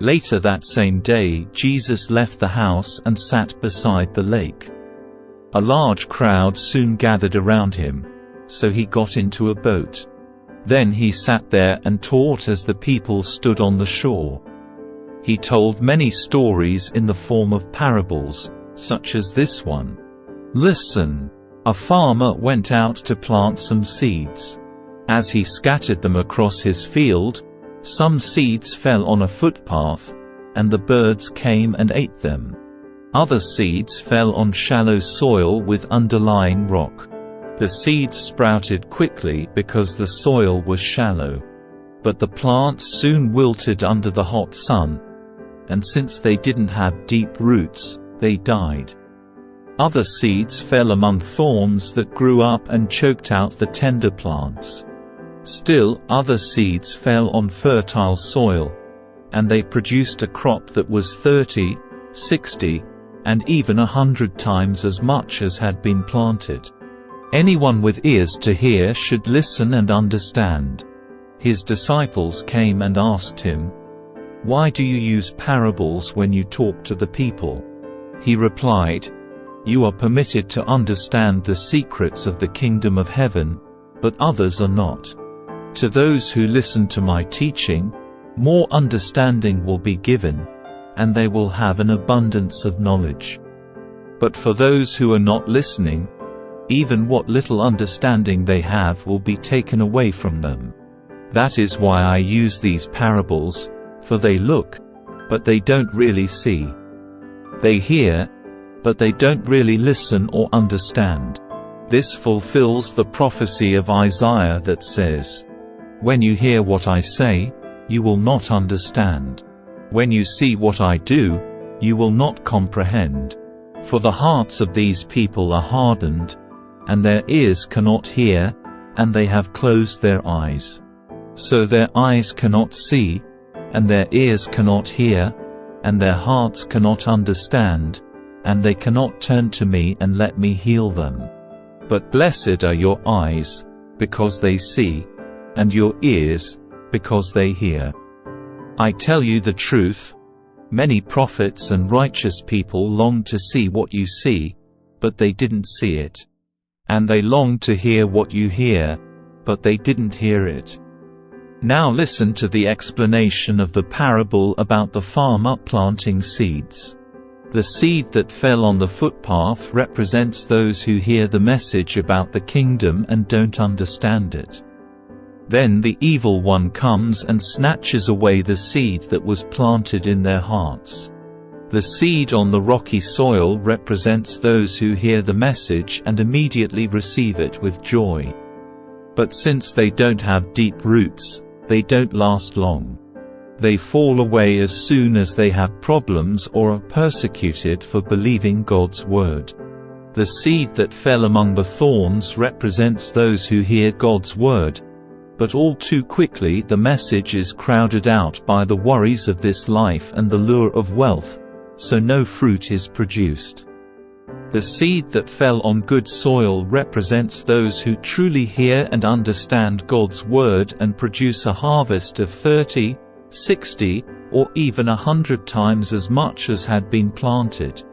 Later that same day Jesus left the house and sat beside the lake. A large crowd soon gathered around him, so he got into a boat. Then he sat there and taught as the people stood on the shore. He told many stories in the form of parables, such as this one. Listen. A farmer went out to plant some seeds. As he scattered them across his field, some seeds fell on a footpath, and the birds came and ate them. Other seeds fell on shallow soil with underlying rock. The seeds sprouted quickly because the soil was shallow. But the plants soon wilted under the hot sun, and since they didn't have deep roots, they died. Other seeds fell among thorns that grew up and choked out the tender plants. Still, other seeds fell on fertile soil, and they produced a crop that was 30, 60, and even 100 times as much as had been planted. Anyone with ears to hear should listen and understand. His disciples came and asked him, "Why do you use parables when you talk to the people?" He replied, "You are permitted to understand the secrets of the kingdom of heaven, but others are not. To those who listen to my teaching, more understanding will be given, and they will have an abundance of knowledge. But for those who are not listening, even what little understanding they have will be taken away from them. That is why I use these parables, for they look, but they don't really see. They hear, but they don't really listen or understand." This fulfills the prophecy of Isaiah that says, "When you hear what I say, you will not understand. When you see what I do, you will not comprehend. For the hearts of these people are hardened, and their ears cannot hear, and they have closed their eyes. So their eyes cannot see, and their ears cannot hear, and their hearts cannot understand, and they cannot turn to me and let me heal them. But blessed are your eyes, because they see, and your ears, because they hear. I tell you the truth, many prophets and righteous people longed to see what you see, but they didn't see it. And they longed to hear what you hear, but they didn't hear it." Now listen to the explanation of the parable about the farmer planting seeds. The seed that fell on the footpath represents those who hear the message about the kingdom and don't understand it. Then the evil one comes and snatches away the seed that was planted in their hearts. The seed on the rocky soil represents those who hear the message and immediately receive it with joy. But since they don't have deep roots, they don't last long. They fall away as soon as they have problems or are persecuted for believing God's word. The seed that fell among the thorns represents those who hear God's word, but all too quickly the message is crowded out by the worries of this life and the lure of wealth, so no fruit is produced. The seed that fell on good soil represents those who truly hear and understand God's word and produce a harvest of 30, 60, or even 100 times as much as had been planted.